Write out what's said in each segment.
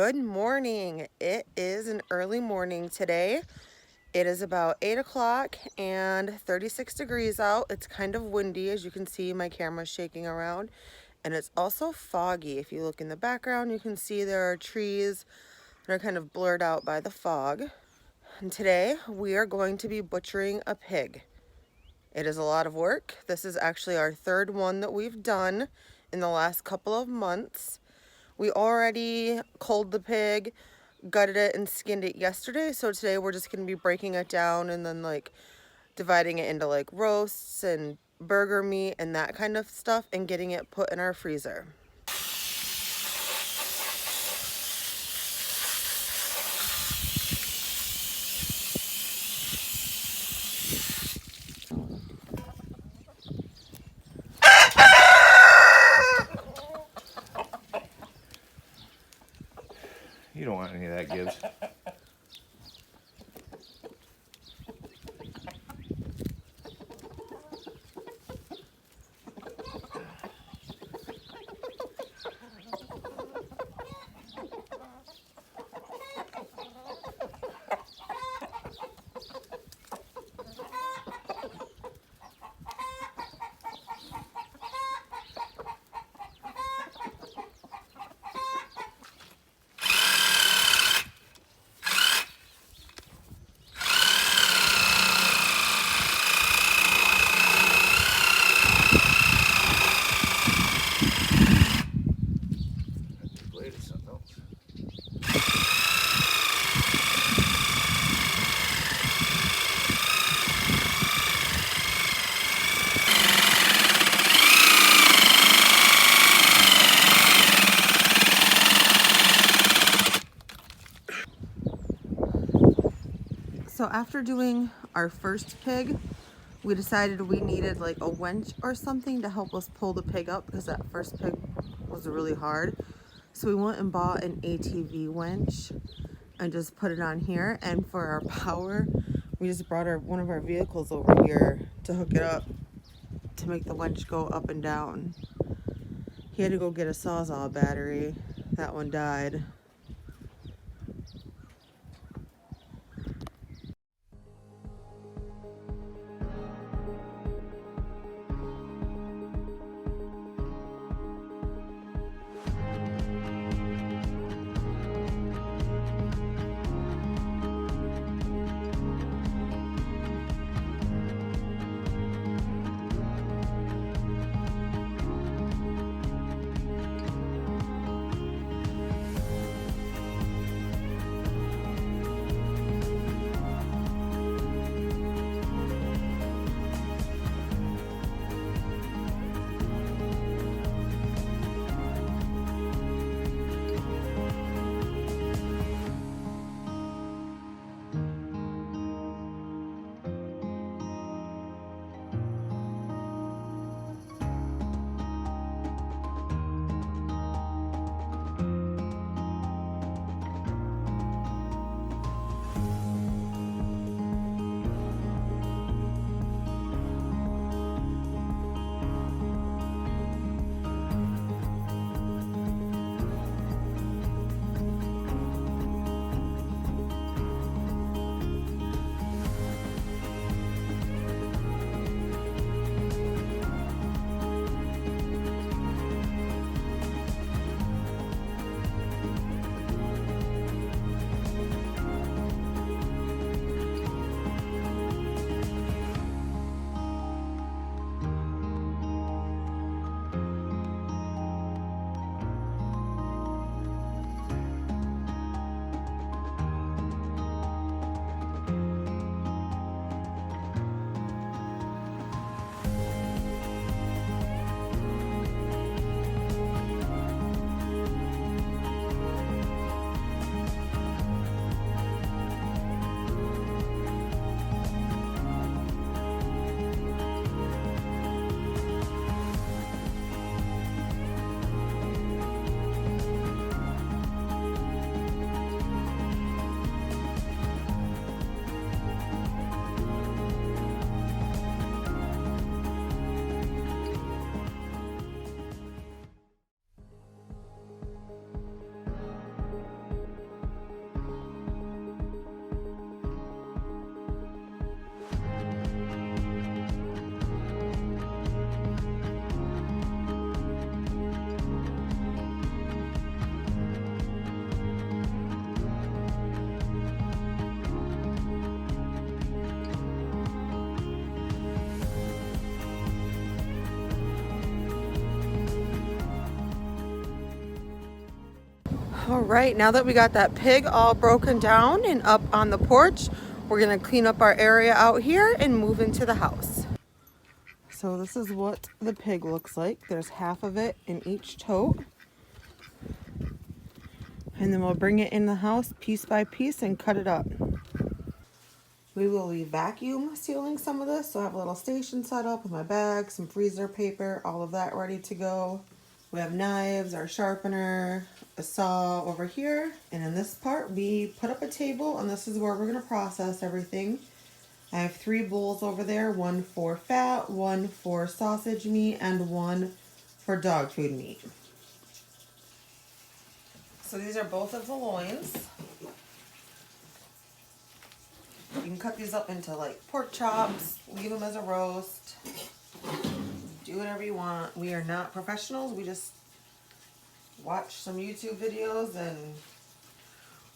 Good morning. It is an early morning today. It is about 8 o'clock and 36 degrees out. It's kind of windy, as you can see my camera's shaking around, and it's also foggy. If you look in the background, you can see there are trees that are kind of blurred out by the fog. And today we are going to be butchering a pig. It is a lot of work. This is actually our third one that we've done in the last couple of months. We already culled the pig, gutted it, and skinned it yesterday. So today we're just going to be breaking it down and then dividing it into roasts and burger meat and that kind of stuff and getting it put in our freezer. You don't want any of that, Gibbs. So after doing our first pig, we decided we needed a winch or something to help us pull the pig up because that first pig was really hard. So we went and bought an ATV winch and just put it on here. And for our power, we just brought one of our vehicles over here to hook it up to make the winch go up and down. He had to go get a Sawzall battery. That one died. All right, now that we got that pig all broken down and up on the porch, we're gonna clean up our area out here and move into the house. So this is what the pig looks like. There's half of it in each tote. And then we'll bring it in the house piece by piece and cut it up. We will be vacuum sealing some of this, so I have a little station set up with my bag, some freezer paper, all of that ready to go. We have knives, our sharpener, a saw over here, and in this part we put up a table, and this is where we're going to process everything. I have 3 bowls over there, one for fat, one for sausage meat, and one for dog food meat. So these are both of the loins. You can cut these up into like pork chops, leave them as a roast, do whatever you want. We are not professionals, we just watched some YouTube videos and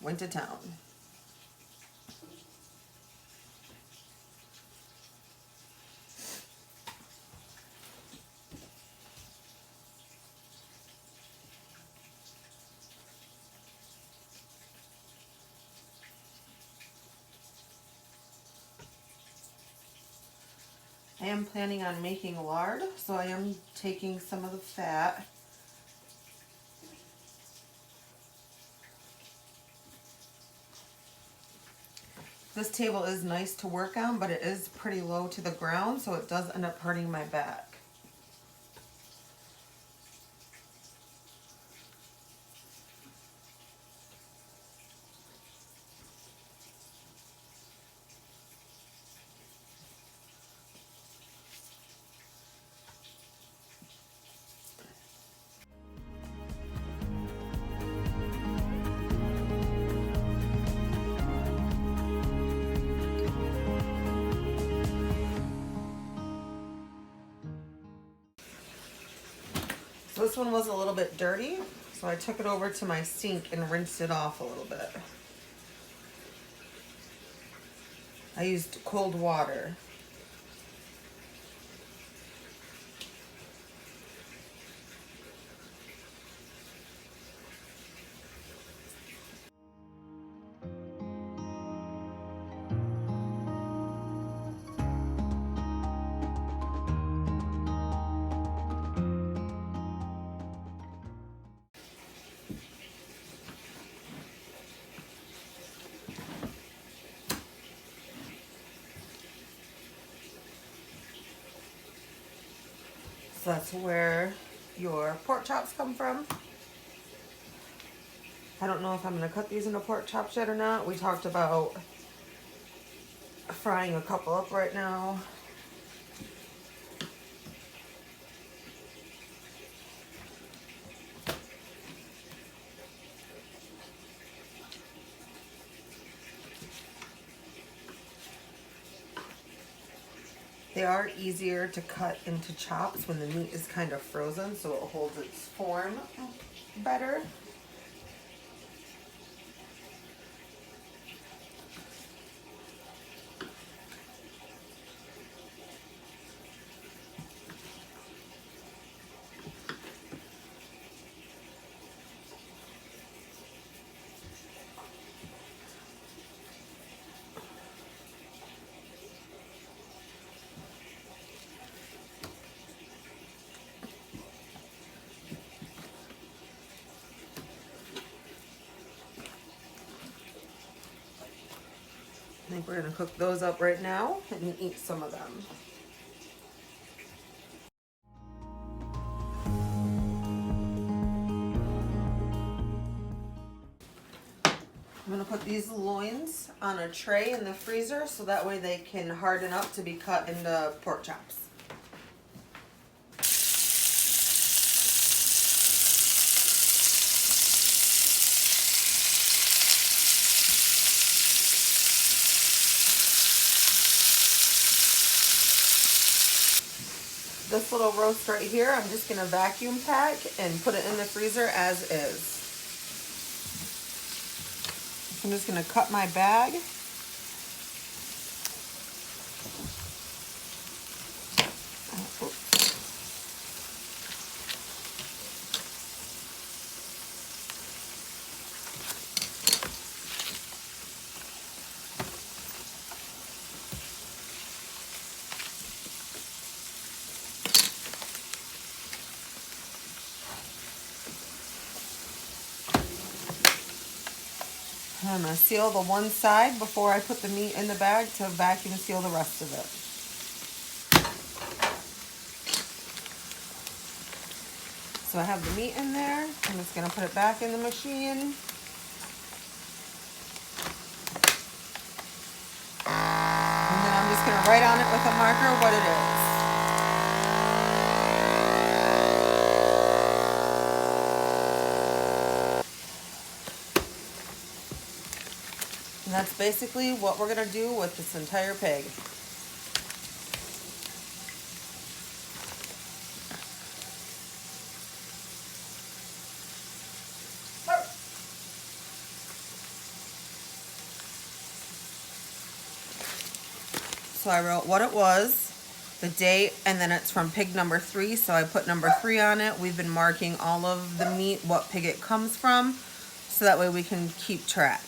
went to town. I am planning on making lard, so I am taking some of the fat. This table is nice to work on, but it is pretty low to the ground, so it does end up hurting my back. So this one was a little bit dirty, so I took it over to my sink and rinsed it off a little bit. I used cold water. So that's where your pork chops come from. I don't know if I'm going to cut these into pork chops yet or not. We talked about frying a couple up right now. They are easier to cut into chops when the meat is kind of frozen, so it holds its form better. I think we're going to cook those up right now and eat some of them. I'm going to put these loins on a tray in the freezer so that way they can harden up to be cut into pork chops. This little roast right here, I'm just going to vacuum pack and put it in the freezer as is. I'm just going to cut my bag. I'm going to seal the one side before I put the meat in the bag to vacuum seal the rest of it. So I have the meat in there. I'm just going to put it back in the machine. And then I'm just going to write on it with a marker what it is. And that's basically what we're going to do with this entire pig. So I wrote what it was, the date, and then it's from pig number 3. So I put number 3 on it. We've been marking all of the meat, what pig it comes from, so that way we can keep track.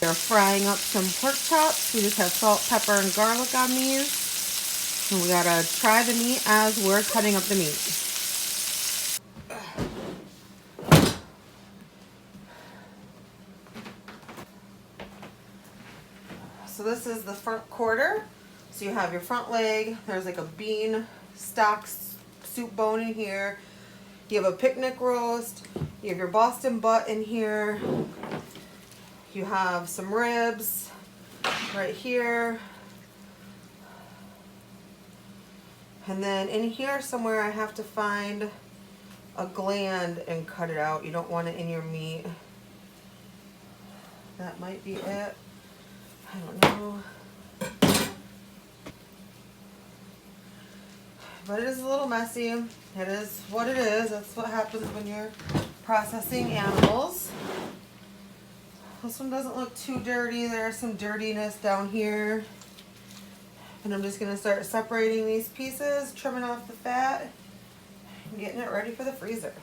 We're frying up some pork chops. We just have salt, pepper, and garlic on these. And we gotta try the meat as we're cutting up the meat. So this is the front quarter. So you have your front leg. There's like a bean stock soup bone in here. You have a picnic roast. You have your Boston butt in here. You have some ribs right here. And then in here somewhere I have to find a gland and cut it out. You don't want it in your meat. That might be it. I don't know. But it is a little messy. It is what it is. That's what happens when you're processing animals. This one doesn't look too dirty. There's some dirtiness down here. And I'm just going to start separating these pieces, trimming off the fat, and getting it ready for the freezer.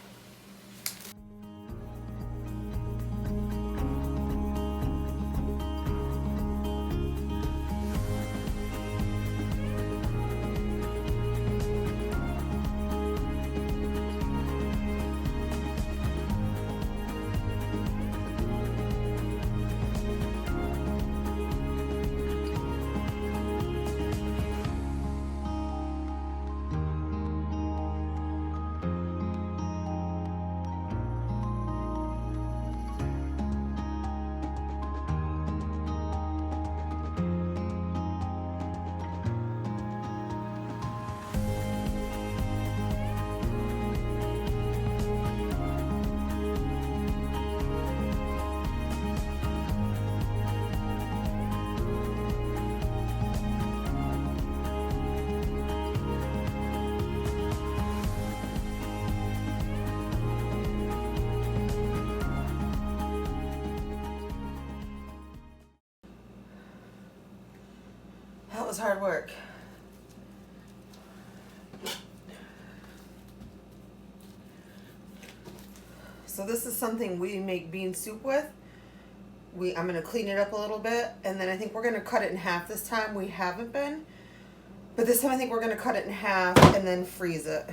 That was hard work. So this is something we make bean soup with. I'm going to clean it up a little bit, and then I think we're going to cut it in half this time. We haven't been, but this time I think we're going to cut it in half and then freeze it.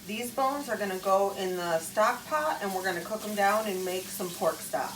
These bones are going to go in the stock pot, and we're going to cook them down and make some pork stock.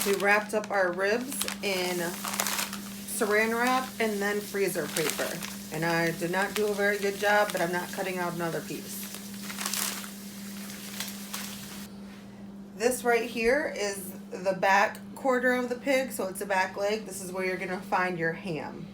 We wrapped up our ribs in saran wrap and then freezer paper. And I did not do a very good job, but I'm not cutting out another piece. This right here is the back quarter of the pig, so it's a back leg. This is where you're gonna find your ham.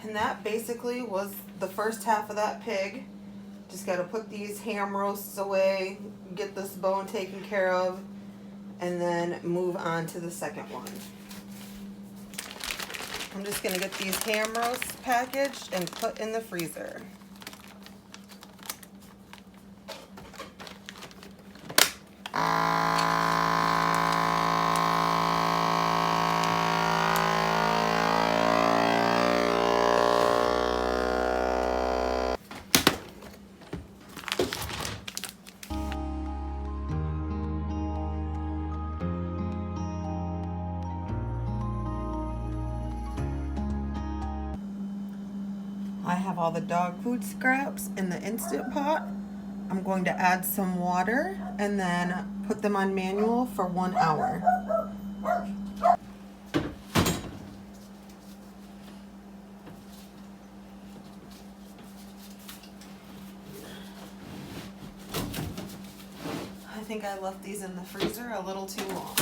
And that basically was the first half of that pig. Just got to put these ham roasts away, get this bone taken care of, and then move on to the second one. I'm just going to get these ham roasts packaged and put in the freezer. I have all the dog food scraps in the Instant Pot. I'm going to add some water and then put them on manual for 1 hour. I think I left these in the freezer a little too long.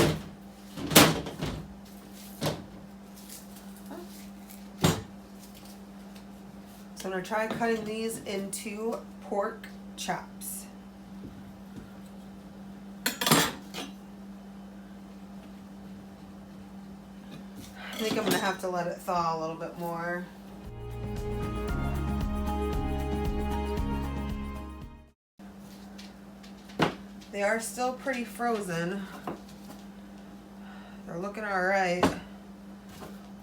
So I'm going to try cutting these into pork chops. I think I'm going to have to let it thaw a little bit more. They are still pretty frozen. They're looking all right.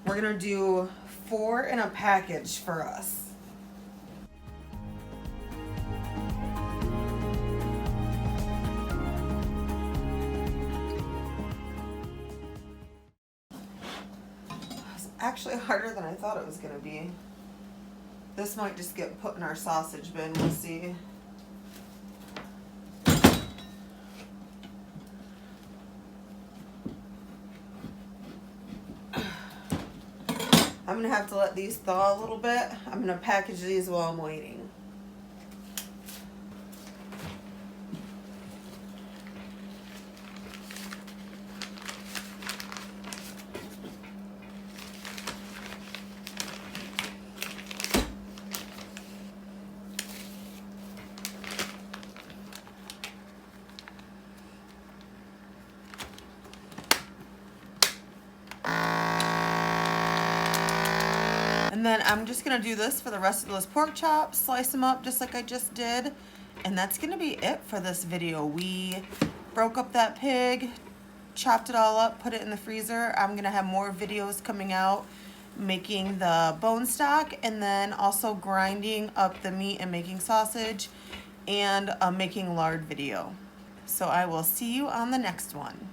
We're going to do 4 in a package for us. Actually harder than I thought it was going to be. This might just get put in our sausage bin, we'll see. I'm going to have to let these thaw a little bit. I'm going to package these while I'm waiting. And then I'm just gonna do this for the rest of those pork chops, slice them up just like I just did. And that's gonna be it for this video. We broke up that pig, chopped it all up, put it in the freezer. I'm gonna have more videos coming out making the bone stock, and then also grinding up the meat and making sausage, and making lard video. So I will see you on the next one.